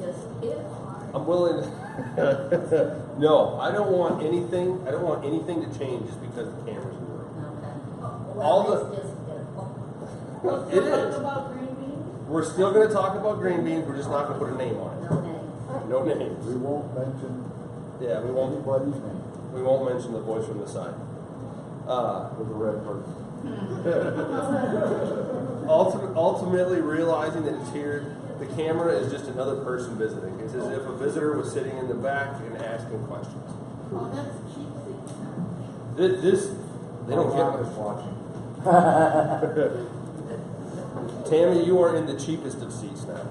Just if. I'm willing to, no, I don't want anything to change just because the camera's in the room. Okay. All Well, the- it's just We'll It still is. talk about green beans? We're still going to talk about green beans, we're just not going to put a name on no name. it. No names. We won't mention Yeah, we won't mention the voice from the side. with the red person. Ultimately realizing that it's here, the camera is just another person visiting. It's as if a visitor was sitting in the back and asking questions. Oh, that's cheap. They don't I'm get just watching. Tammy, you are in the cheapest of seats now.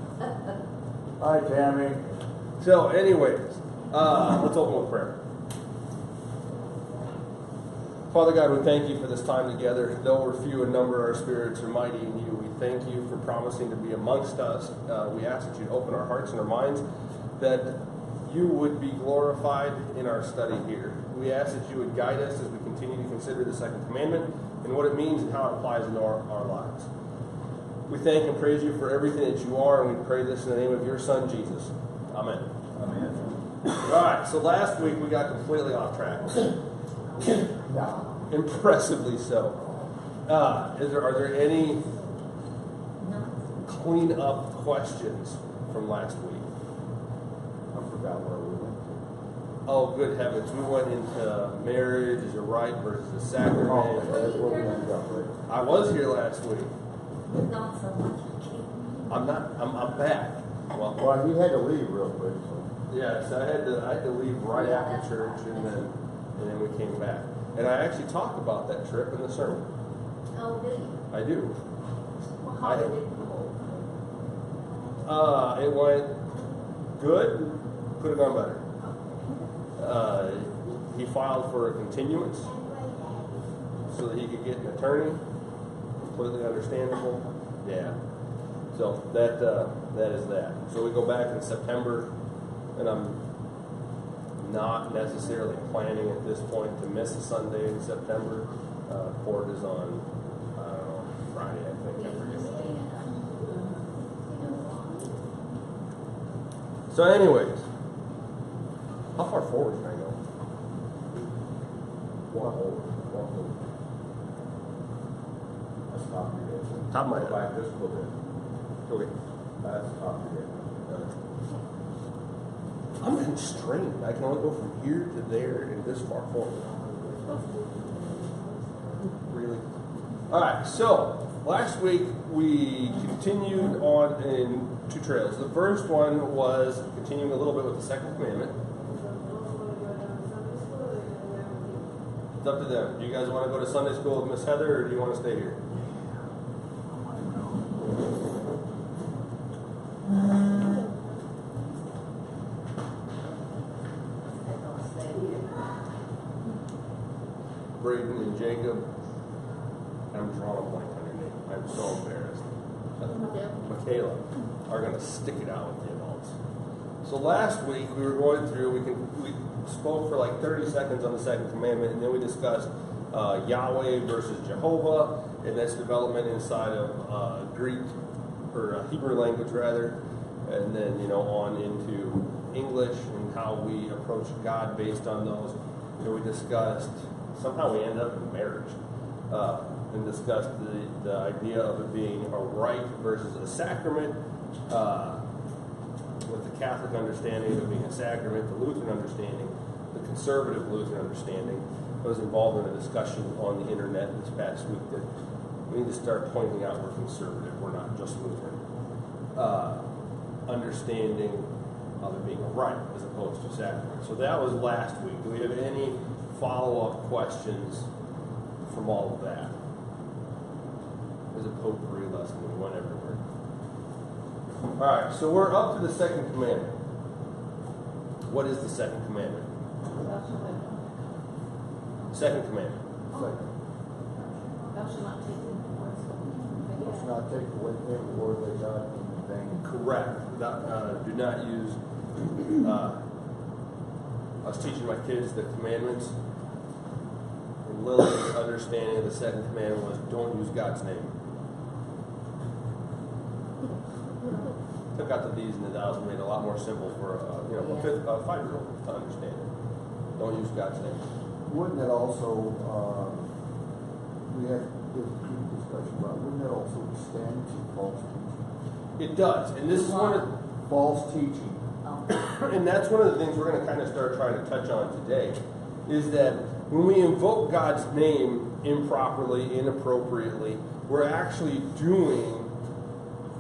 Hi, Tammy. So, anyways, let's open with prayer. Father God, we thank you for this time together. Though we're few in number, our spirits are mighty in you. We thank you for promising to be amongst us. We ask that you'd open our hearts and our minds, that you would be glorified in our study here. We ask that you would guide us as we continue to consider the second commandment and what it means and how it applies into our lives. We thank and praise you for everything that you are, and we pray this in the name of your Son, Jesus. Amen. Amen. All right, so last week we got completely off track. Yeah. Impressively so. Are there any clean-up questions from last week? I forgot where we went to. Oh, good heavens. We went into marriage as a right versus a Oh, sacrament. that's where we ended up, right? I was here last week. But not so much. I'm back. Well, Well, he had to leave real quick, so. yeah, so I had to leave right Yeah, after that's church, and right. then we came back. And I actually talked about that trip in the sermon. Oh, did you? I do. Well, how did it go? It went good. Could have gone better. He filed for a continuance so that he could get an attorney. Completely understandable. Yeah. So that is that. So we go back in September, and I'm not necessarily planning at this point to miss a Sunday in September. Court is on, I don't know, Friday, I think. I forget. So anyways, how far forward can I go? One over. That's top of your head. Top of my Go head. back just a little bit. Okay. That's top of your head. I'm constrained. I can only go from here to there and this far forward. Really? Alright, so last week we continued on in two trails. The first one was continuing a little bit with the second commandment. It's up to them. Do you guys want to go to Sunday school with Miss Heather, or do you want to stay here? Braden and Jacob. I'm drawing a blank on your name. I'm so embarrassed. Michaela are going to stick it out with the adults. So last week we were going through. We spoke for like 30 seconds on the second commandment, and then we discussed Yahweh versus Jehovah, and that's development inside of Greek or Hebrew language rather, and then on into English and how we approach God based on those. We discussed. Somehow we ended up in marriage, and discussed the idea of it being a rite versus a sacrament, with the Catholic understanding of it being a sacrament, the Lutheran understanding, the conservative Lutheran understanding. I was involved in a discussion on the internet this past week that we need to start pointing out we're conservative, we're not just Lutheran. Understanding of it being a rite as opposed to sacrament. So that was last week. Do we have any follow-up questions from all of that? There's a potpourri lesson. We went everywhere. All right, so we're up to the second commandment. What is the second commandment? Second commandment. Second. Thou shalt not take the voice Let's not take away the word that God in vain. Correct. Do not use. I was teaching my kids the commandments, and Lily's understanding of the second commandment was don't use God's name. took out the these and the thous and made it a lot more simple for a 5-year-old to understand it. Don't use God's name. Wouldn't it also, we had this discussion about, wouldn't it also extend to false teaching? It does, and this is one of, False teaching. and that's one of the things we're going to kind of start trying to touch on today, is that when we invoke God's name improperly, inappropriately, we're actually doing,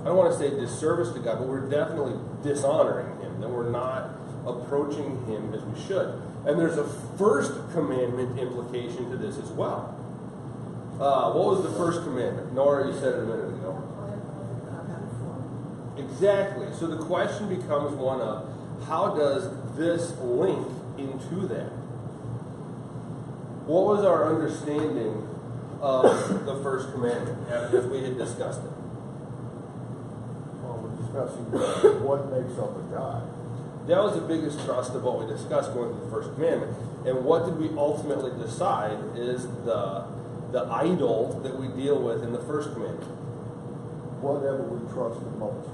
I don't want to say disservice to God, but we're definitely dishonoring Him, that we're not approaching Him as we should. And there's a first commandment implication to this as well. What was the first commandment? Nora, you said it a minute ago. Exactly. So the question becomes one of, how does this link into that? What was our understanding of the first commandment if we had discussed it? Well, we're discussing what makes up a God. That was the biggest thrust of what we discussed going through the first commandment. And what did we ultimately decide is the idol that we deal with in the first commandment? Whatever we trust the most.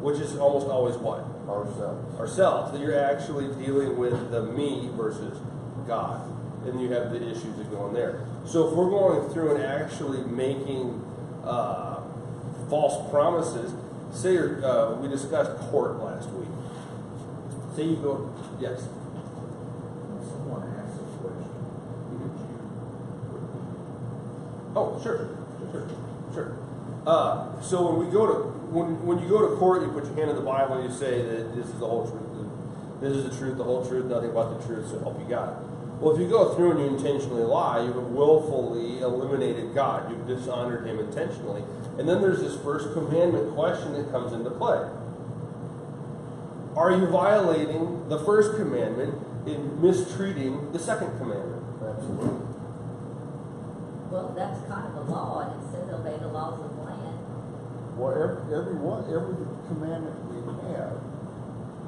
Which is almost always what? Ourselves. Ourselves. That you're actually dealing with the me versus God. And you have the issues that go in there. So if we're going through and actually making false promises, say we discussed court last week. Say you go, yes. Someone asked a question. Oh, sure. So when we go to when you go to court, you put your hand in the Bible and you say that this is the whole truth. This is the truth, the whole truth, nothing but the truth, so help you God. Well, if you go through and you intentionally lie, you have willfully eliminated God. You've dishonored Him intentionally. And then there's this first commandment question that comes into play. Are you violating the first commandment in mistreating the second commandment? Absolutely. Well, that's kind of a law, and it says obey the laws of the land. Well, every commandment we have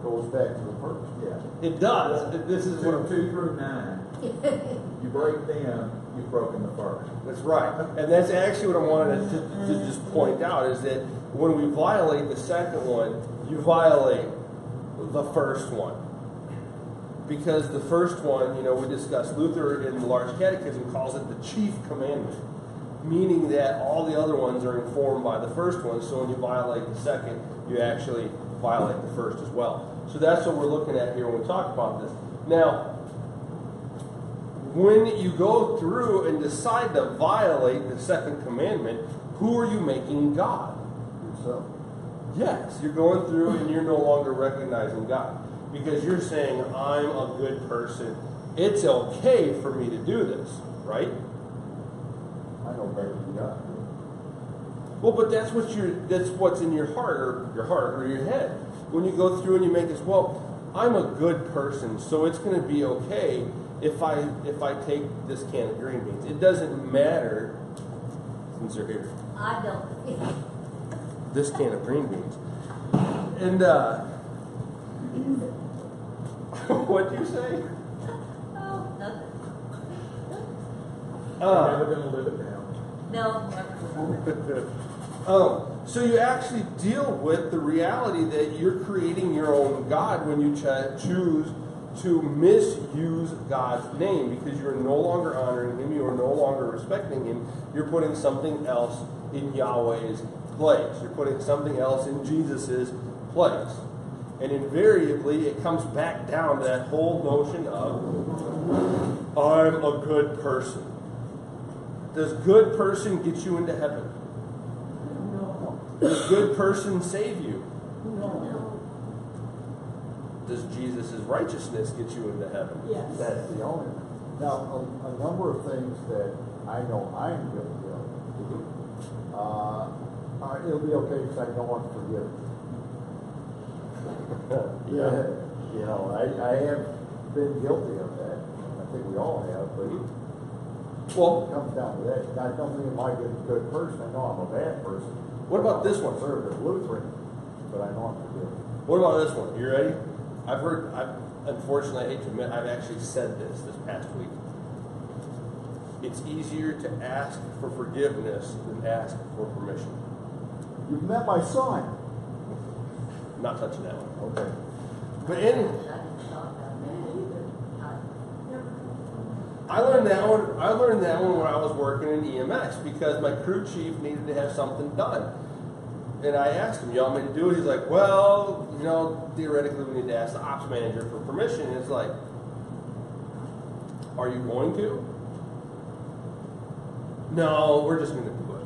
goes back to the first. Yeah. It does. This is what 2 through 9. You break them, you've broken the first. That's right. And that's actually what I wanted to just point out, is that when we violate the second one, you violate the first one. Because the first one, we discussed, Luther in the Large Catechism calls it the chief commandment, meaning that all the other ones are informed by the first one, so when you violate the second, you actually violate the first as well. So that's what we're looking at here when we talk about this. Now, when you go through and decide to violate the second commandment, who are you making God? Yourself. Yes, you're going through and you're no longer recognizing God. Because you're saying, I'm a good person. It's okay for me to do this, right? I know better than God. Well, but that's what's in your heart or your head. When you go through and you make this, well, I'm a good person, so it's going to be okay if I take this can of green beans. It doesn't matter since they're here. I don't. This can of green beans. And what'd you say? Oh, nothing. You're never going to live it down. No. So you actually deal with the reality that you're creating your own God when you choose to misuse God's name, because you're no longer honoring Him, you are no longer respecting Him. You're putting something else in Yahweh's place. You're putting something else in Jesus' place. And invariably, it comes back down to that whole notion of, I'm a good person. Does good person get you into heaven? No. Does good person save you? No. Does Jesus' righteousness get you into heaven? Yes. That's the only. Now, a number of things that I know I'm guilty of. It'll be okay because I know I'm forgiven. I have been guilty of that. I think we all have, but Well, it comes down to that. I don't mean am I a good person. I know I'm a bad person. what about this one? Conservative Lutheran, but I know I'm forgiven. What about this one? You ready? Unfortunately, I hate to admit, I've actually said this past week. It's easier to ask for forgiveness than ask for permission. You've met my son. I'm not touching that one. Okay. But I anyway, didn't thought about that either. I learned that one. I learned that one when I was working in EMS because my crew chief needed to have something done, and I asked him, "You want me to do it?" He's like, "Well, you know, theoretically, we need to ask the ops manager for permission." And it's like, "Are you going to?" No, we're just going to do it.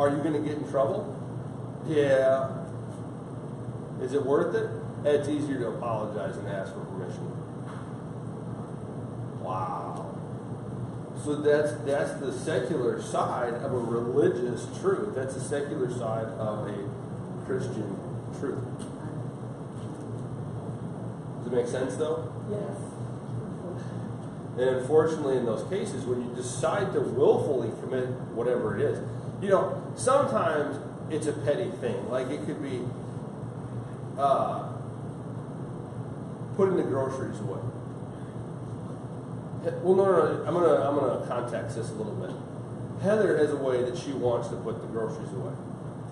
Are you going to get in trouble? Yeah. Is it worth it? It's easier to apologize than ask for permission. Wow. So that's the secular side of a religious truth. That's the secular side of a Christian truth. Does it make sense though? Yes. And unfortunately in those cases when you decide to willfully commit whatever it is, you know, sometimes it's a petty thing. Like it could be putting the groceries away. Well, no. I'm gonna context this a little bit. Heather has a way that she wants to put the groceries away.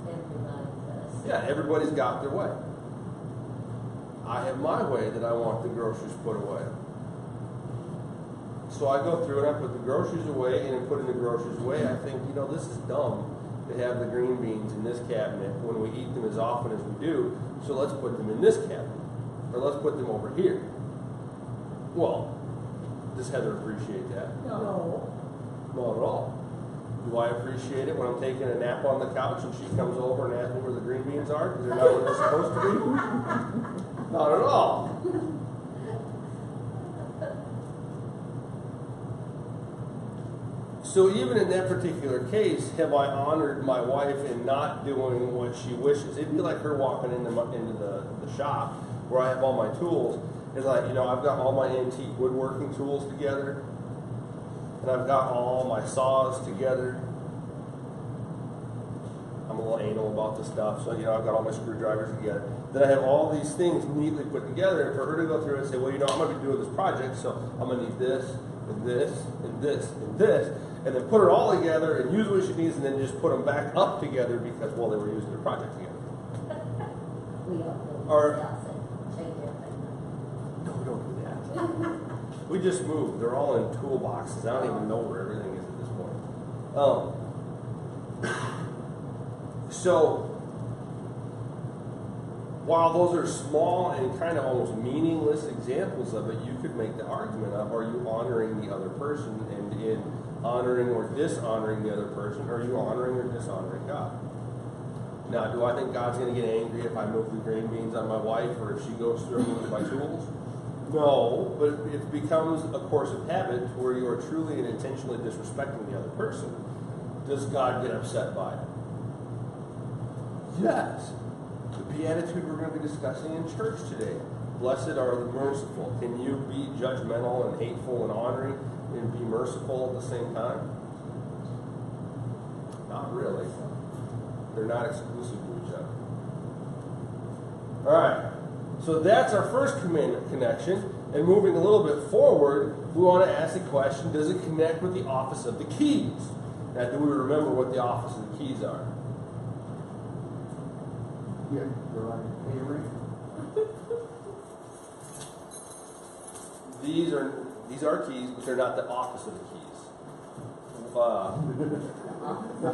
Everybody does. Yeah, everybody's got their way. I have my way that I want the groceries put away. So I go through and I put the groceries away, and in putting the groceries away, I think, you know, this is dumb to have the green beans in this cabinet when we eat them as often as we do. So let's put them in this cabinet, or let's put them over here. Well, does Heather appreciate that? No. Not at all. Do I appreciate it when I'm taking a nap on the couch and she comes over and asks me where the green beans are because they're not where they're supposed to be? Not at all. So even in that particular case, have I honored my wife in not doing what she wishes? It'd be like her walking into the shop where I have all my tools. It's like, you know, I've got all my antique woodworking tools together, and I've got all my saws together. I'm a little anal about this stuff, so, you know, I've got all my screwdrivers together. Then I have all these things neatly put together, and for her to go through and say, well, you know, I'm going to be doing this project, so I'm going to need this, and this, and this, and this, and then put it all together and use what she needs, and then just put them back up together because, well, they were using their project together. We all do. Or- Change everything. No, we don't do that. We just moved. They're all in toolboxes. I don't even know where everything is at this point. So, while those are small and kind of almost meaningless examples of it, you could make the argument of, are you honoring the other person? And in honoring or dishonoring the other person, are you honoring or dishonoring God? Now, do I think God's going to get angry if I move the green beans on my wife or if she goes through and moves my tools? No, but it becomes a course of habit where you are truly and intentionally disrespecting the other person. Does God get upset by it? Yes. The beatitude we're going to be discussing in church today. Blessed are the merciful. Can you be judgmental and hateful and honoring and be merciful at the same time? Not really. They're not exclusive to each other. All right. So that's our first commandment connection. And moving a little bit forward, we want to ask the question, does it connect with the office of the keys? Now, do we remember what the office of the keys are? Yeah, they're like a catering. These are keys, but they're not the office of the keys.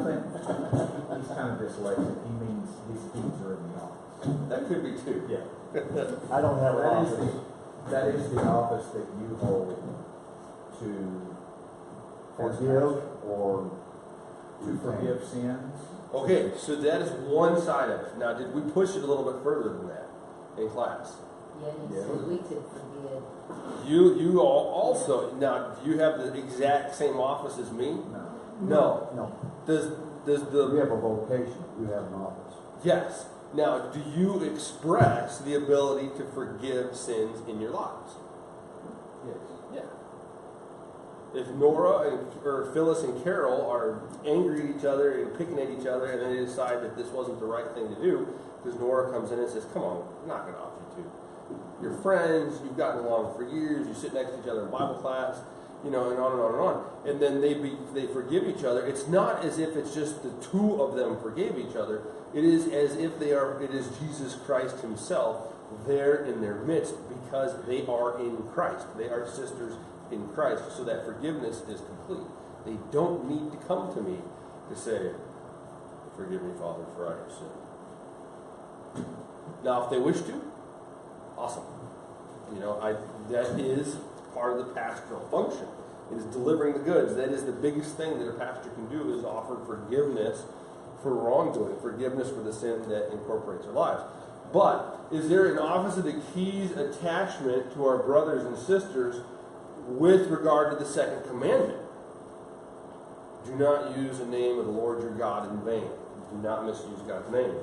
He's kind of dyslexic. He means his keys are in the office. That could be two. Yeah. I don't have an That is office. that is the office that you hold to Forgive or to forgive sins. Okay, so that is one side of it. Now, did we push it a little bit further than that in class? Yeah, he said we could forgive. You all also, now, do you have the exact same office as me? No. No. No. Does We the, have a vocation. We have an office. yes. Now, do you express the ability to forgive sins in your lives? Yes. Yeah. If Nora or Phyllis and Carol are angry at each other and picking at each other, and then they decide that this wasn't the right thing to do, because Nora comes in and says, "Come on, knock it off, you two. You're friends. You've gotten along for years. You sit next to each other in Bible class, and on and on and on. And then they forgive each other. It's not as if it's just the two of them forgave each other. It is as if it is Jesus Christ himself there in their midst, because they are in Christ. They are sisters in Christ, so that forgiveness is complete. They don't need to come to me to say, forgive me, Father, for I have sinned. Now, if they wish to, awesome. That is part of the pastoral function. It is delivering the goods. That is the biggest thing that a pastor can do, is offer forgiveness for wrongdoing, forgiveness for the sin that incorporates our lives. But is there an office of the keys attachment to our brothers and sisters with regard to the second commandment? Do not use the name of the Lord your God in vain. Do not misuse God's name.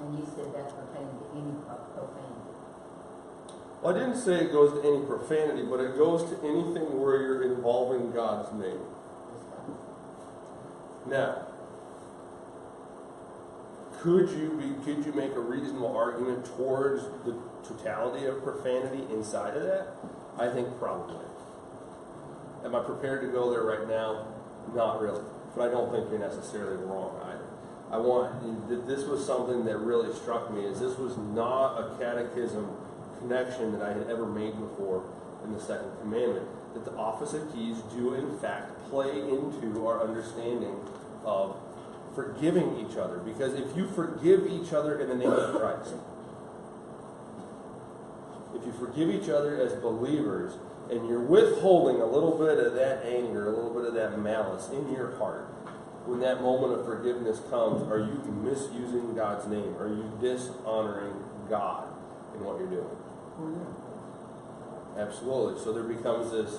And you said that pertains to any profanity. Well, I didn't say it goes to any profanity, but it goes to anything where you're involving God's name. Now, could you make a reasonable argument towards the totality of profanity inside of that? I think probably. Am I prepared to go there right now? Not really. But I don't think you're necessarily wrong either. This was something that really struck me, is this was not a catechism connection that I had ever made before in the second commandment. That the office of keys do in fact play into our understanding of forgiving each other. Because if you forgive each other in the name of Christ, if you forgive each other as believers, and you're withholding a little bit of that anger, a little bit of that malice in your heart, when that moment of forgiveness comes, are you misusing God's name? Are you dishonoring God in what you're doing? Oh, yeah. Absolutely. So there becomes this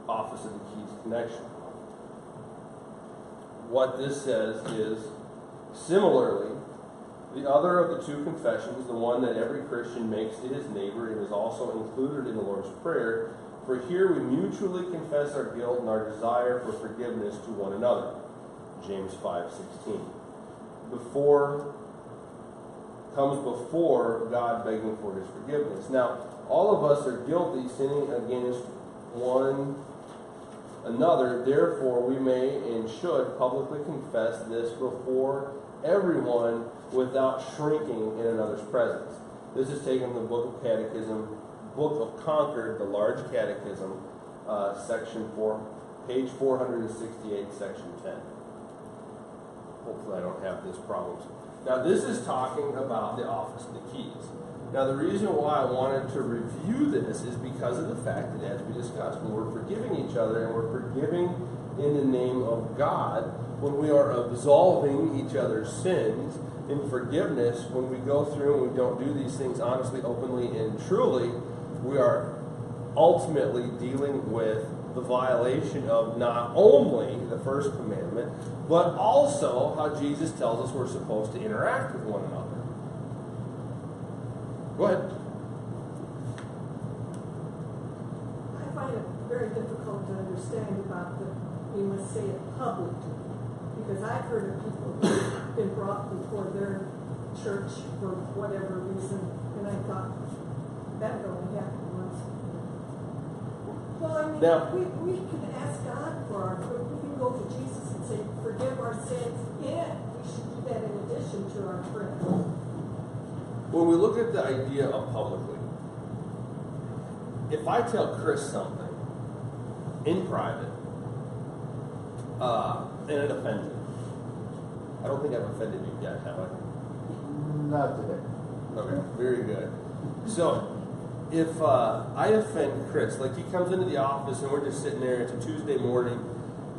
office of the keys connection. What this says is, similarly, the other of the two confessions, the one that every Christian makes to his neighbor, and is also included in the Lord's Prayer, for here we mutually confess our guilt and our desire for forgiveness to one another. James 5:16. Comes before God begging for his forgiveness. Now, all of us are guilty, sinning against one another. Therefore, we may and should publicly confess this before everyone without shrinking in another's presence. This is taken from the Book of Catechism, Book of Concord, the Large Catechism, Section 4, page 468, Section 10. Hopefully I don't have this problem. Now this is talking about the office of the keys. Now the reason why I wanted to review this is because of the fact that, as we discussed, when we're forgiving each other and we're forgiving in the name of God, when we are absolving each other's sins in forgiveness, when we go through and we don't do these things honestly, openly, and truly, we are ultimately dealing with the violation of not only the first commandment, but also how Jesus tells us we're supposed to interact with one another. Go ahead. I find it very difficult to understand about we must say it publicly, because I've heard of people who've been brought before their church for whatever reason, and I thought, that would only happen once. Well, I mean, Now, we can ask God for we can go to Jesus and say, forgive our sins, and we should do that in addition to our prayer. When we look at the idea of publicly, if I tell Chris something in private, and it offends him, I don't think I've offended you yet, have I? Not today. Okay, very good. So, if I offend Chris, like he comes into the office and we're just sitting there, it's a Tuesday morning,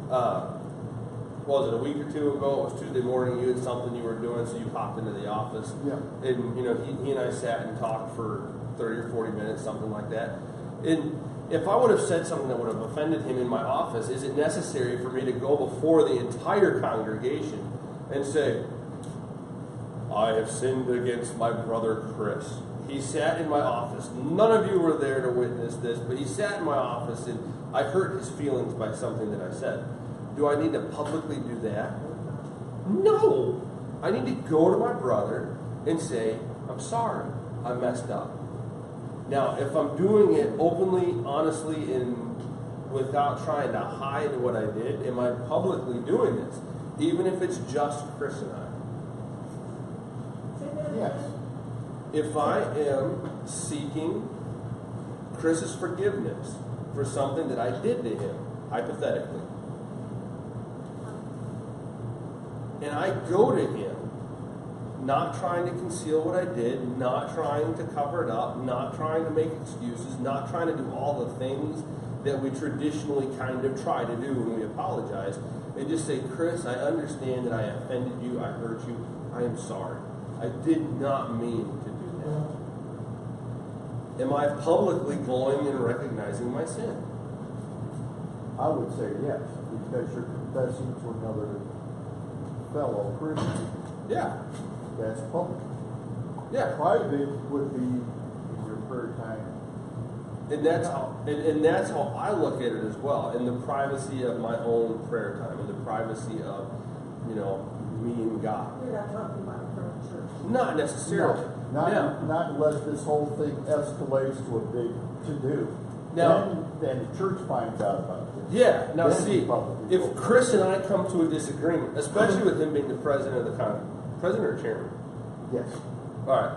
was it a week or two ago? It was Tuesday morning, you had something you were doing, so you popped into the office. Yeah. And, he and I sat and talked for 30 or 40 minutes, something like that. And if I would have said something that would have offended him in my office, is it necessary for me to go before the entire congregation and say, I have sinned against my brother Chris? He sat in my office. None of you were there to witness this, but he sat in my office and I hurt his feelings by something that I said. Do I need to publicly do that? No. I need to go to my brother and say, I'm sorry. I messed up. Now, if I'm doing it openly, honestly, and without trying to hide what I did, am I publicly doing this? Even if it's just Chris and I. Say that Yes. again. If I am seeking Chris's forgiveness for something that I did to him, hypothetically, and I go to him, not trying to conceal what I did, not trying to cover it up, not trying to make excuses, not trying to do all the things that we traditionally kind of try to do when we apologize, and just say, Chris, I understand that I offended you, I hurt you, I am sorry. I did not mean to do that. Am I publicly going and recognizing my sin? I would say yes, because you're confessing to another fellow Christian. Yeah. That's public. Yeah. Private would be in your prayer time. And that's how I look at it as well. In the privacy of my own prayer time, in the privacy of, me and God. You're not talking about a current church. Not necessarily. Not unless this whole thing escalates to a big to-do. Now- Then the church finds out about it. Yeah. Now Then see, you probably if will. Chris and I come to a disagreement, especially with him being the president of the conference, president or chairman? Yes. All right.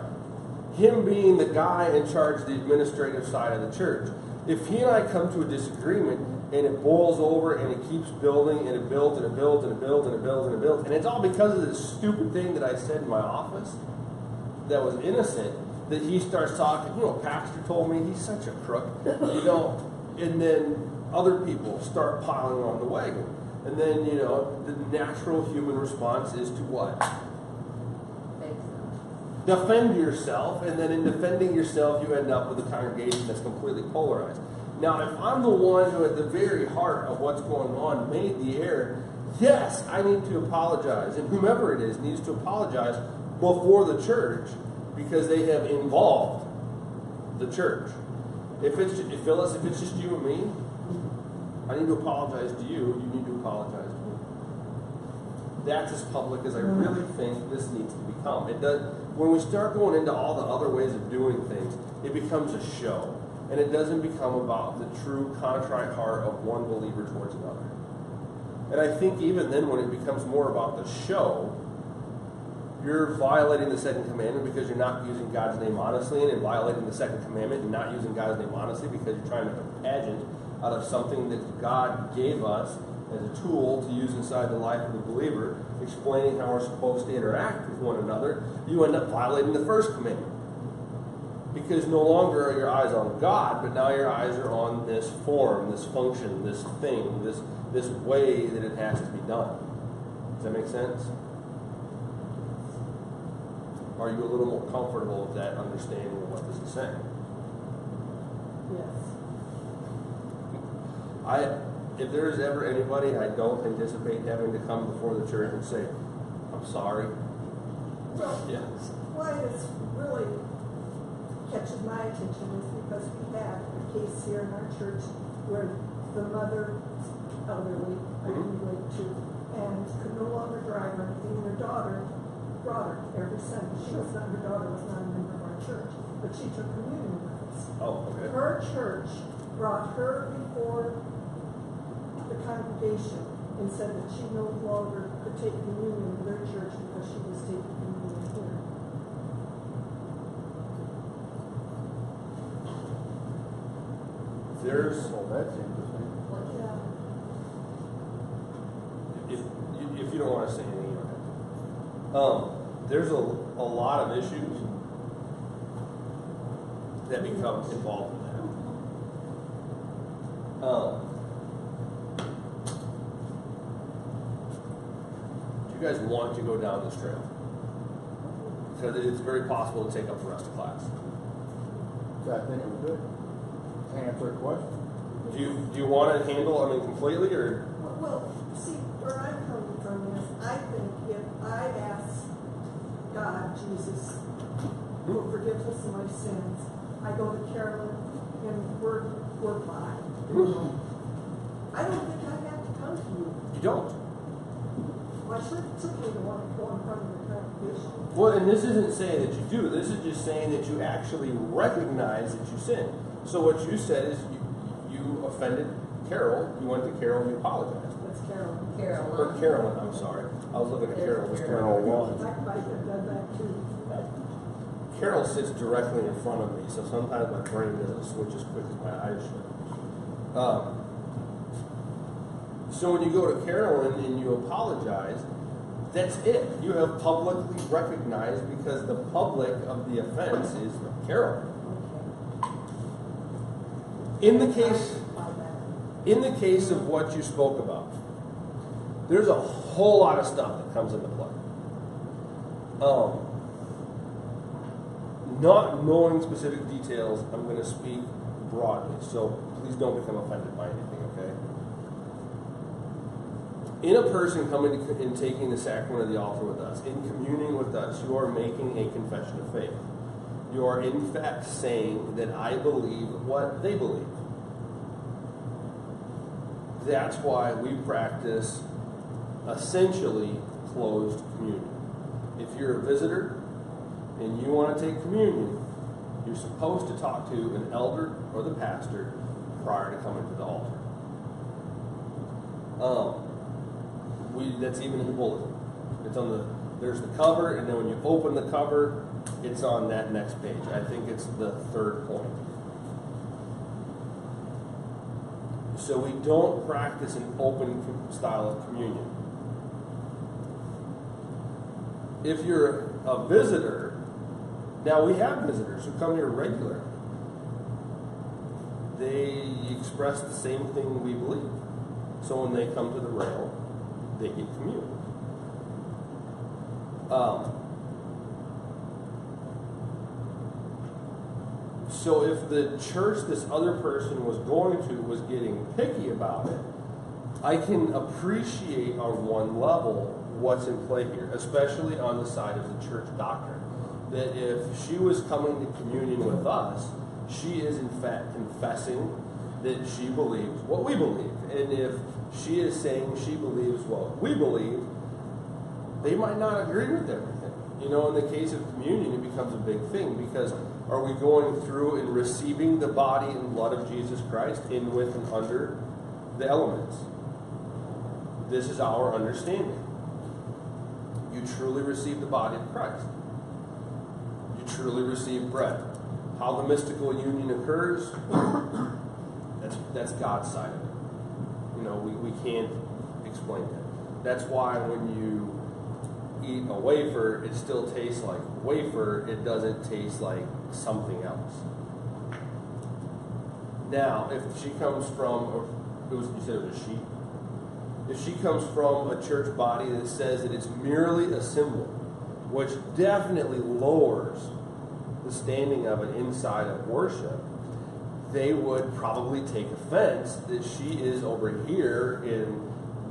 Him being the guy in charge of the administrative side of the church. If he and I come to a disagreement and it boils over and it keeps building and it builds and it builds and it builds and it builds and it builds, and it's all because of this stupid thing that I said in my office that was innocent, that he starts talking, pastor told me he's such a crook, and then other people start piling on the wagon. And then, the natural human response is to what? Defend yourself, and then in defending yourself, you end up with a congregation that's completely polarized. Now, if I'm the one who, at the very heart of what's going on, made the error, yes, I need to apologize, and whomever it is needs to apologize before the church because they have involved the church. Phyllis, if it's just you and me, I need to apologize to you. You need to apologize to me. That's as public as I really think this needs to become. It does. When we start going into all the other ways of doing things, it becomes a show. And it doesn't become about the true contrite heart of one believer towards another. And I think even then when it becomes more about the show, you're violating the second commandment because you're not using God's name honestly, and in violating the second commandment and not using God's name honestly because you're trying to make a pageant out of something that God gave us as a tool to use inside the life of the believer, explaining how we're supposed to interact with one another. You end up violating the first commandment. Because no longer are your eyes on God, but now your eyes are on this form, this function, this thing, this way that it has to be done. Does that make sense? Are you a little more comfortable with that understanding of what this is saying? Yes. If there is ever anybody I don't anticipate having to come before the church and say, I'm sorry. Well, Yes. why this really catches my attention is because we have a case here in our church where the mother, elderly, I can relate to, and could no longer drive or anything, and her daughter brought her every Sunday. Her daughter was not a member of our church, but she took communion with us. Oh, okay. Her church brought her before the congregation and said that she no longer could take communion in their church because she was taking communion here. Well, that's interesting. Yeah. If you don't want to say anything, you don't have to. There's a lot of issues that become involved in that. Do you guys want to go down this trail? Because it's very possible to take up the rest of class. I think it was good. Answer a question. Do you want to handle, completely, or? Well, see, where I'm coming from is, I think if I ask God, Jesus, for forgiveness of my sins, I go to Carolyn and we're fine. I don't think I have to come to you. You don't. Well, I certainly don't want to go in front of the congregation. Well, and this isn't saying that you do. This is just saying that you actually recognize that you sinned. So what you said is you offended Carol. You went to Carol and you apologized. That's Carol. Or Carolyn, I'm sorry. I was looking at Carol. There's Carol Carol. one. I might have done that too. Carol sits directly in front of me, so sometimes my brain doesn't switch as quick as my eyes should. So when you go to Carolyn and you apologize, that's it. You have publicly recognized, because the public of the offense is Carolyn. In the case of what you spoke about, there's a whole lot of stuff that comes into play. Not knowing specific details, I'm going to speak broadly, so please don't become offended by anything, okay? In a person coming and taking the sacrament of the altar with us, in communing with us, you are making a confession of faith. You are in fact saying that I believe what they believe. That's why we practice essentially closed communion. If you're a visitor and you want to take communion, you're supposed to talk to an elder or the pastor prior to coming to the altar. That's even in the bulletin. It's on there's the cover, and then when you open the cover, it's on that next page. I think it's the third point. So we don't practice an open style of communion. If you're a visitor, now we have visitors who come here regularly. They express the same thing we believe. So when they come to the rail, they get communion. So if the church this other person was going to was getting picky about it, I can appreciate on one level what's in play here, especially on the side of the church doctrine. That if she was coming to communion with us, she is in fact confessing that she believes what we believe. And if she is saying she believes what we believe, they might not agree with everything. You know, in the case of communion, it becomes a big thing, because are we going through and receiving the body and blood of Jesus Christ in, with, and under the elements? This is our understanding. You truly receive the body of Christ. You truly receive bread. How the mystical union occurs, that's God's side of it. You know, we can't explain that. That's why when you eat a wafer, it still tastes like wafer. It doesn't taste like something else. Now, if she comes from, you said it was a sheep. If she comes from a church body that says that it's merely a symbol, which definitely lowers the standing of it inside of worship, they would probably take offense that she is over here in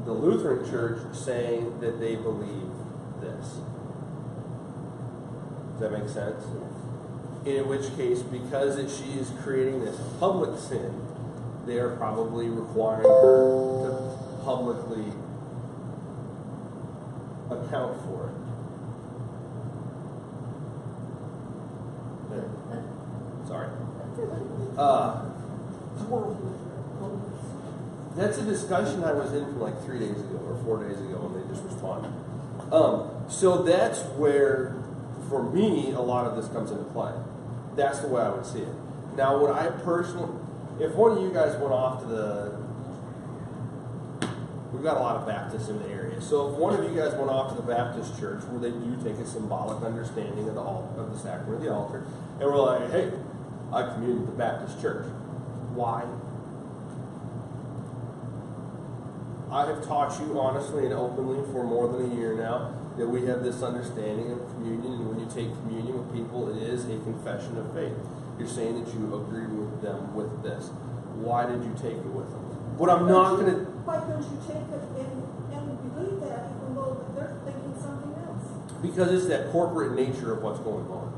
the Lutheran church saying that they believe this. Does that make sense? In which case, because that she is creating this public sin, they are probably requiring her to publicly account for it. Sorry. That's a discussion I was in from like 3 days ago or 4 days ago, and they just responded. So that's where, for me, a lot of this comes into play. That's the way I would see it. Now, would I personally, if one of you guys went off to we've got a lot of Baptists in the area, so if one of you guys went off to the Baptist church where they do take a symbolic understanding of the sacrament of the altar, and we're like, hey, I commune with the Baptist church. Why? I have taught you honestly and openly for more than a year now that we have this understanding of communion, and when you take communion with people, it is a confession of faith. You're saying that you agree with them with this. Why did you take it with them? What I'm not going to... Why don't you take it and believe that even though they're thinking something else? Because it's that corporate nature of what's going on.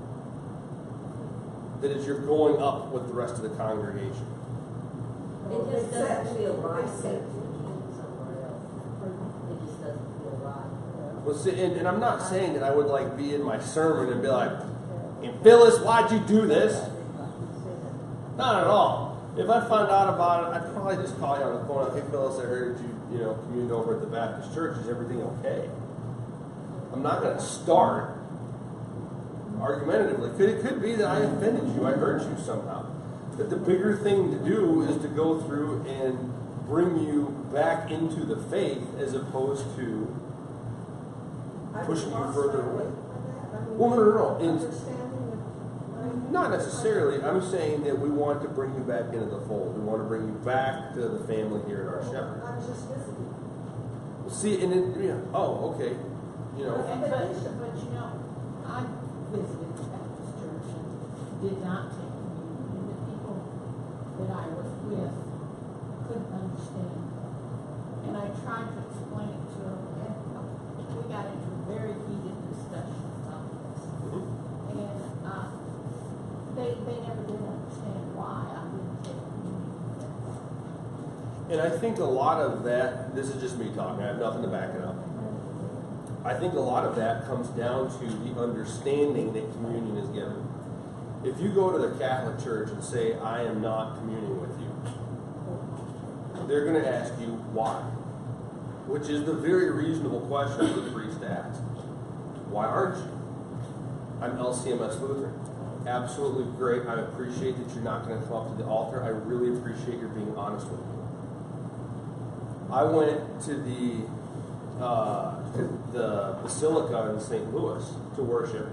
That is, you're going up with the rest of the congregation. It just doesn't feel right taking communion somewhere else. It just doesn't feel right. Well, see, and I'm not saying that I would like be in my sermon and be like, "And Phyllis, why'd you do this?" Not at all. If I found out about it, I'd probably just call you on the phone. Hey, Phyllis, I heard you communed over at the Baptist church. Is everything okay? I'm not going to start argumentatively. It could be that I offended you. I hurt you somehow. But the bigger thing to do is to go through and bring you back into the faith as opposed to pushing you further away. Well, no. Not necessarily. I'm saying that we want to bring you back into the fold. We want to bring you back to the family here at our shepherd. I was just visiting. See, and then, okay. But I visited the Baptist church and did not take communion. And the people that I was with couldn't understand. And I tried to explain it to them, and we got into a very heated discussion about this. Mm-hmm. And they never did understand why I didn't take communion. And I think a lot of that, this is just me talking, I have nothing to back it up. I think a lot of that comes down to the understanding that communion is given. If you go to the Catholic Church and say, "I am not communing with you," they're going to ask you why. Which is the very reasonable question for the priest to ask. Why aren't you? I'm LCMS Lutheran. Absolutely great. I appreciate that you're not going to come up to the altar. I really appreciate your being honest with me. I went to the Basilica in St. Louis to worship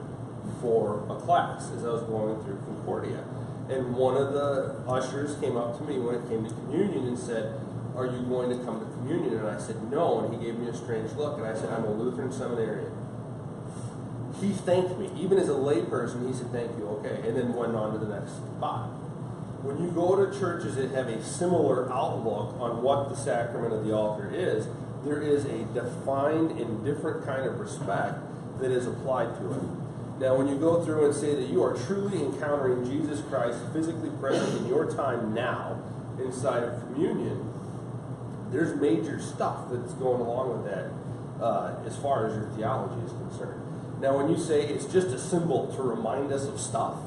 for a class as I was going through Concordia. And one of the ushers came up to me when it came to communion and said, "Are you going to come to communion?" And I said, "No." And he gave me a strange look. And I said, "I'm a Lutheran seminarian." He thanked me. Even as a layperson, he said, "Thank you, okay." And then went on to the next spot. When you go to churches that have a similar outlook on what the sacrament of the altar is, there is a defined and different kind of respect that is applied to it. Now, when you go through and say that you are truly encountering Jesus Christ physically present in your time now inside of communion, there's major stuff that's going along with that as far as your theology is concerned. Now, when you say it's just a symbol to remind us of stuff,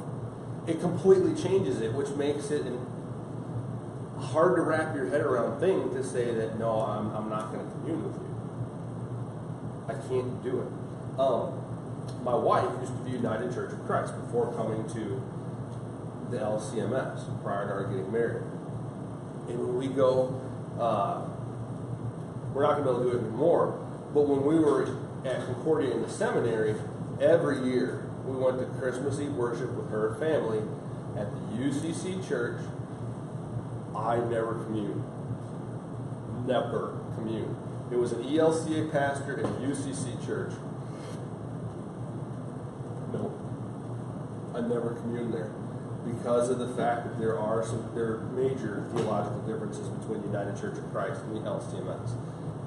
it completely changes it, which makes it a hard to wrap your head around thing to say that, no, I'm not going to commune with you. I can't do it. My wife used to be United Church of Christ before coming to the LCMS, prior to our getting married. And when we go, we're not going to be able to do it anymore, but when we were at Concordia in the seminary, every year we went to Christmas Eve worship with her family at the UCC church. I never communed. Never communed. It was an ELCA pastor at a UCC church. No. I never communed there because of the fact that there are major theological differences between the United Church of Christ and the LCMS.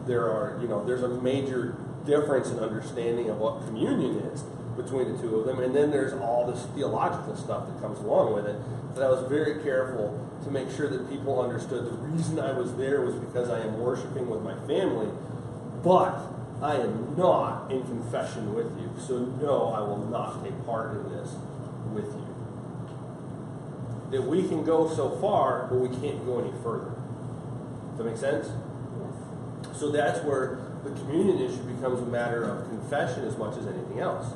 There's a major difference in understanding of what communion is between the two of them, and then there's all this theological stuff that comes along with it that I was very careful to make sure that people understood the reason I was there was because I am worshiping with my family, but I am not in confession with you, so no, I will not take part in this with you. That we can go so far, but we can't go any further. Does that make sense? Yes. So that's where the communion issue becomes a matter of confession as much as anything else.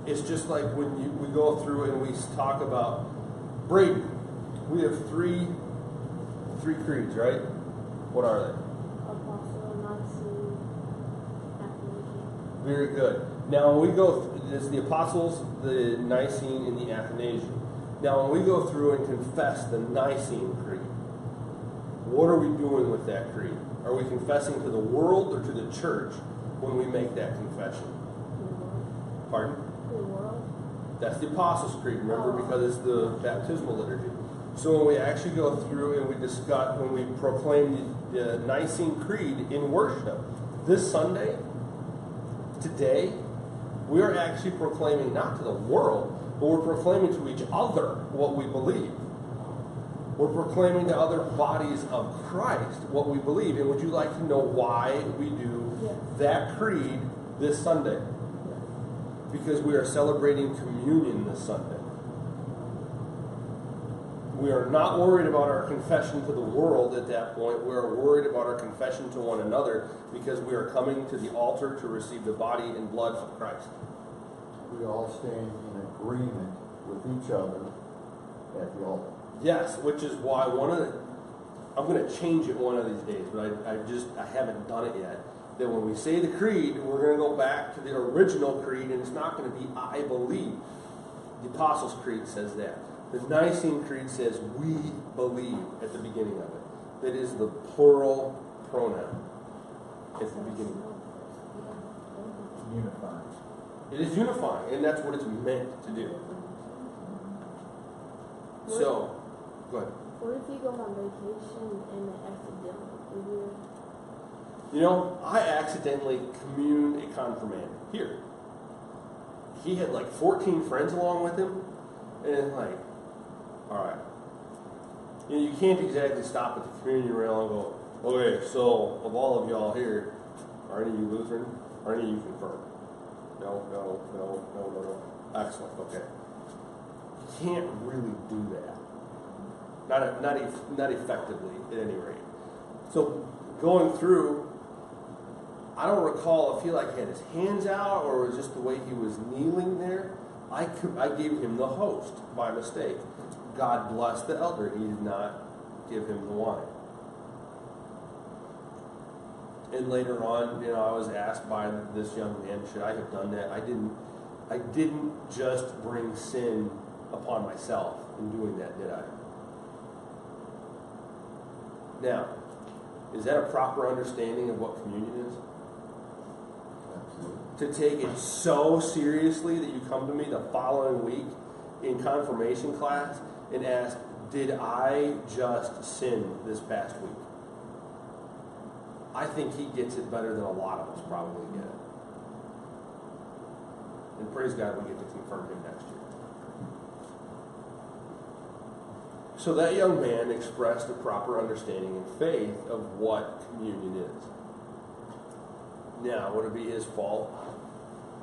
It's just like when we go through and we talk about Brady. We have three creeds, right? What are they? Apostle, Nicene, Athanasian. Very good. Now when we go, it's the Apostles, the Nicene, and the Athanasian. Now when we go through and confess the Nicene Creed, what are we doing with that creed? Are we confessing to the world or to the church when we make that confession? Pardon? The world. That's the Apostles' Creed, remember, because it's the baptismal liturgy. So when we actually go through and when we proclaim the Nicene Creed in worship, this Sunday, today, we are actually proclaiming not to the world, but we're proclaiming to each other what we believe. We're proclaiming to other bodies of Christ what we believe. And would you like to know why we do that creed this Sunday because we are celebrating communion this Sunday. We are not worried about our confession to the world at that point. We are worried about our confession to one another because we are coming to the altar to receive the body and blood of Christ. We all stand in agreement with each other at the altar. Yes, which is why I'm going to change it one of these days, but I haven't done it yet. That when we say the creed, we're going to go back to the original creed, and it's not going to be I believe. The Apostles' Creed says that. The Nicene Creed says we believe at the beginning of it. That is the plural pronoun at the beginning. Unifying. It is unifying, and that's what it's meant to do. So, go ahead. What if you go on vacation and accidentally do it? You know, I accidentally communed a confirmand here. He had like 14 friends along with him, and it's like, all right. You know, you can't exactly stop at the communion rail and go, okay, so of all of y'all here, are any of you Lutheran? Are any of you confirmed? No. Excellent, okay. You can't really do that. Not effectively, at any rate. So going through, I don't recall if he like had his hands out or it was just the way he was kneeling there. I gave him the host by mistake. God bless the elder. He did not give him the wine. And later on, you know, I was asked by this young man, should I have done that? I didn't just bring sin upon myself in doing that, did I? Now, is that a proper understanding of what communion is? Absolutely. To take it so seriously that you come to me the following week in confirmation class and ask, did I just sin this past week? I think he gets it better than a lot of us probably get it. And praise God we get to confirm him next year. So that young man expressed a proper understanding and faith of what communion is. Now, would it be his fault?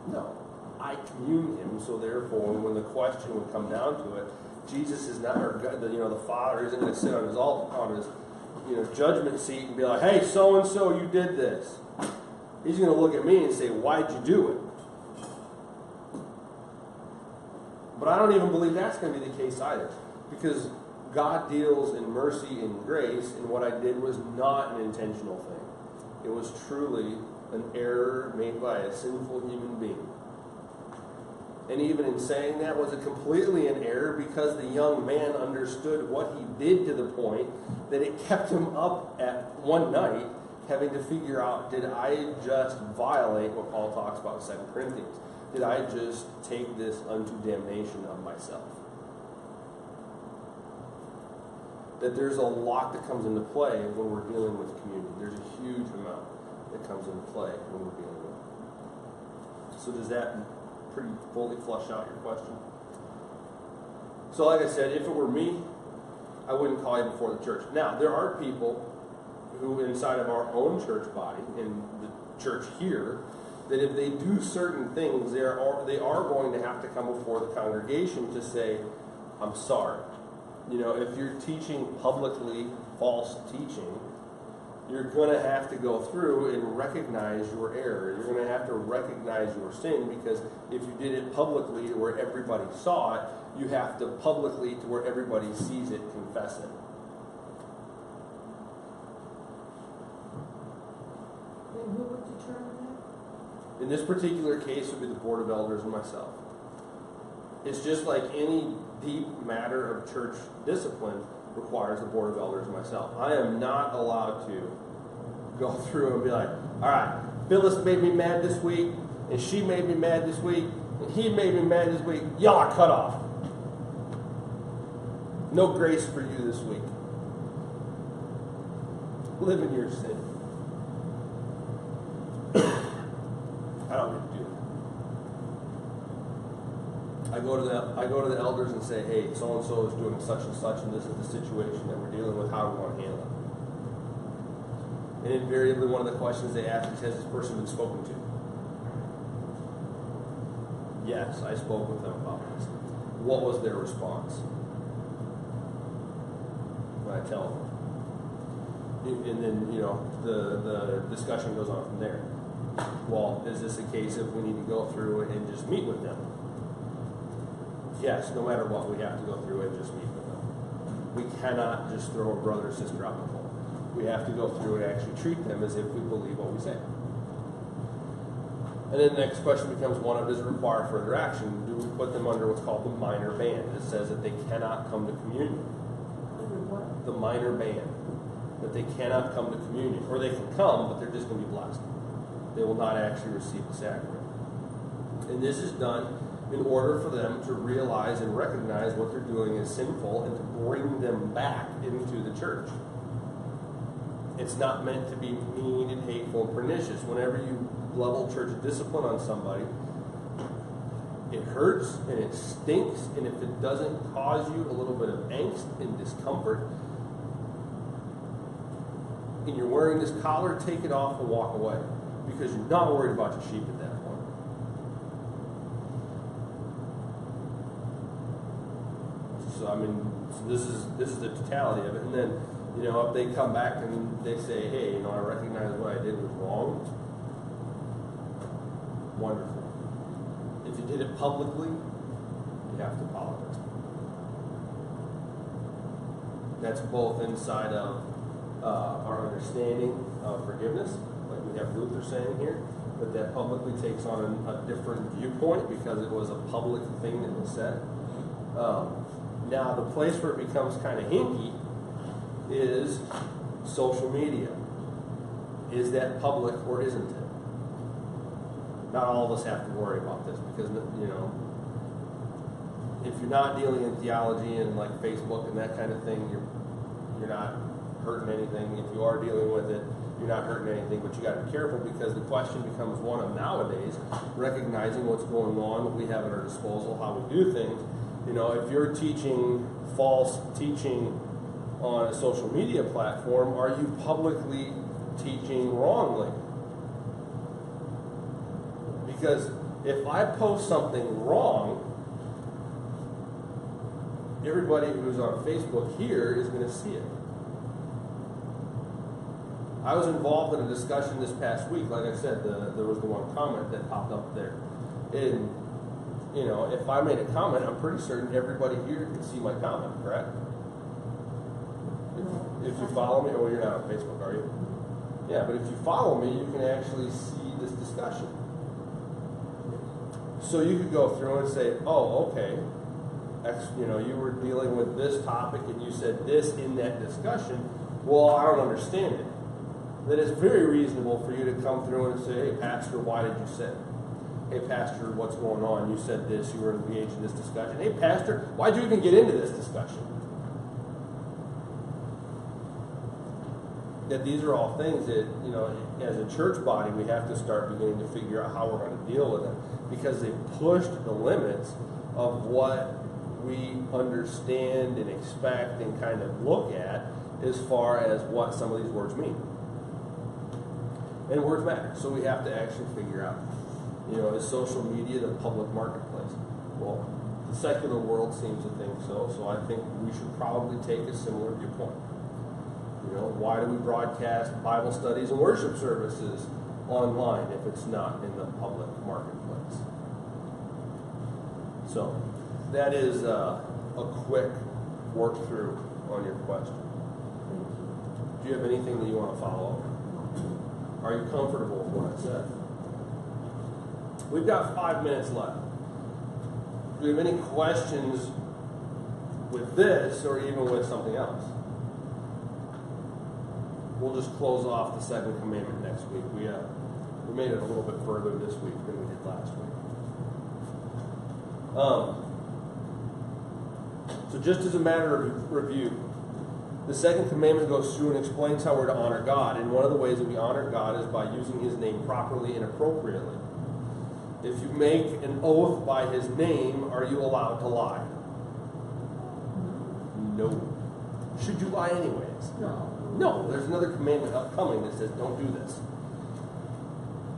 No. I commune him, so therefore, when the question would come down to it, Jesus is not, or the Father isn't going to sit on his judgment seat and be like, hey, so and so, you did this. He's going to look at me and say, why'd you do it? But I don't even believe that's going to be the case either, because God deals in mercy and grace, and what I did was not an intentional thing. It was truly an error made by a sinful human being. And even in saying that, was it completely an error because the young man understood what he did to the point that it kept him up at one night having to figure out, did I just violate what Paul talks about in 2 Corinthians? Did I just take this unto damnation of myself? That there's a lot that comes into play when we're dealing with communion. There's a huge amount that comes into play when we're dealing with it. So does that pretty fully flush out your question? So like I said, if it were me, I wouldn't call you before the church. Now, there are people who inside of our own church body, in the church here, that if they do certain things, they are going to have to come before the congregation to say, I'm sorry. You know, if you're teaching publicly false teaching, you're going to have to go through and recognize your error. You're going to have to recognize your sin, because if you did it publicly to where everybody saw it, you have to publicly to where everybody sees it, confess it. And who would determine that? In this particular case, it would be the Board of Elders and myself. It's just like any deep matter of church discipline requires the Board of Elders and myself. I am not allowed to go through and be like, all right, Phyllis made me mad this week, and she made me mad this week, and he made me mad this week. Y'all are cut off. No grace for you this week. Live in your sin. I don't get to do that. I go to the elders and say, hey, so and so is doing such and such, and this is the situation that we're dealing with. How do we want to handle it? And invariably one of the questions they ask is, has this person been spoken to? Yes, I spoke with them about this. What was their response? When I tell them. And then, the discussion goes on from there. Well, is this a case of we need to go through and just meet with them? Yes, no matter what, we have to go through and just meet with them. We cannot just throw a brother or sister out the hole. We have to go through and actually treat them as if we believe what we say. And then the next question becomes one of, does it require further action? Do we put them under what's called the minor ban? It says that they cannot come to communion. Under what? The minor ban. That they cannot come to communion. Or they can come, but they're just going to be blessed. They will not actually receive the sacrament. And this is done in order for them to realize and recognize what they're doing is sinful and to bring them back into the church. It's not meant to be mean and hateful and pernicious. Whenever you level church discipline on somebody, it hurts and it stinks, and if it doesn't cause you a little bit of angst and discomfort, and you're wearing this collar, take it off and walk away, because you're not worried about your sheep at that point. So this is the totality of it. And then, if they come back and they say, hey, I recognize what I did was wrong, wonderful. If you did it publicly, you have to apologize. That's both inside of our understanding of forgiveness, like we have Luther saying here, but that publicly takes on a different viewpoint because it was a public thing that was said. Now, the place where it becomes kind of hinky is social media. Is that public or isn't it? Not all of us have to worry about this because, if you're not dealing in theology and like Facebook and that kind of thing, you're not hurting anything. If you are dealing with it, you're not hurting anything, but you got to be careful because the question becomes one of nowadays, recognizing what's going on, what we have at our disposal, how we do things. If you're teaching false teaching on a social media platform, are you publicly teaching wrongly? Because if I post something wrong, everybody who's on Facebook here is going to see it. I was involved in a discussion this past week. Like I said, there was the one comment that popped up there. And, if I made a comment, I'm pretty certain everybody here can see my comment, correct? If you follow me, you're not on Facebook, are you? Yeah, but if you follow me, you can actually see this discussion. So you could go through and say, oh, okay, you were dealing with this topic and you said this in that discussion. Well, I don't understand it. Then it's very reasonable for you to come through and say, hey, Pastor, why did you say it? Hey, Pastor, what's going on? You said this, you were engaged in this discussion. Hey, Pastor, why'd you even get into this discussion? That these are all things that, as a church body, we have to start beginning to figure out how we're going to deal with them. Because they've pushed the limits of what we understand and expect and kind of look at as far as what some of these words mean. And words matter, so we have to actually figure out, is social media the public marketplace? Well, the secular world seems to think so I think we should probably take a similar viewpoint. Why do we broadcast Bible studies and worship services online if it's not in the public marketplace? So, that is a quick work through on your question. Do you have anything that you want to follow up? Are you comfortable with what I said? We've got 5 minutes left. Do you have any questions with this or even with something else? We'll just close off the second commandment next week. We made it a little bit further this week than we did last week. So just as a matter of review, the second commandment goes through and explains how we're to honor God. And one of the ways that we honor God is by using His name properly and appropriately. If you make an oath by His name, are you allowed to lie? No. Should you lie anyways? No. No, there's another commandment upcoming that says don't do this.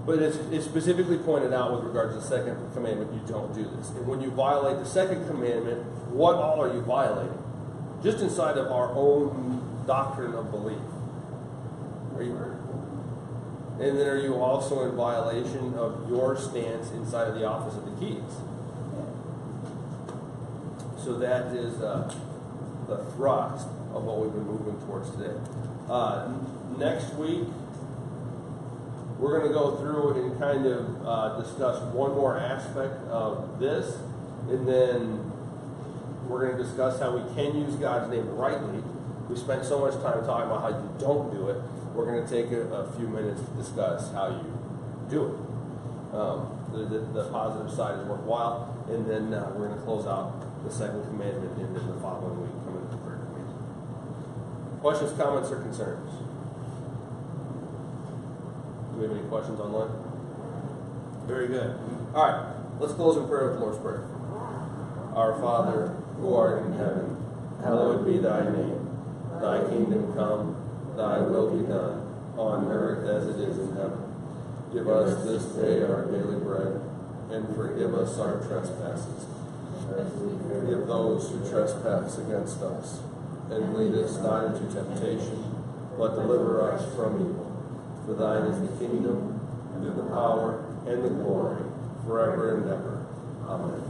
But it's specifically pointed out with regards to the second commandment, you don't do this. And when you violate the second commandment, what all are you violating? Just inside of our own doctrine of belief. Are you? And then are you also in violation of your stance inside of the office of the keys? So that is the thrust of what we've been moving towards today. Next week, we're going to go through and kind of discuss one more aspect of this, and then we're going to discuss how we can use God's name rightly. We spent so much time talking about how you don't do it. We're going to take a few minutes to discuss how you do it. The positive side is worthwhile, and then we're going to close out the second commandment, and then the following week come into the third commandment. Questions, comments, or concerns? Do we have any questions online? Very good. All right, let's close in prayer with the Lord's Prayer. Our Father, who art in heaven, hallowed be thy name. Thy kingdom come, thy will be done, on earth as it is in heaven. Give us this day our daily bread, and forgive us our trespasses, as we forgive those who trespass against us. And lead us not into temptation, but deliver us from evil. For thine is the kingdom, and the power, and the glory, forever and ever. Amen.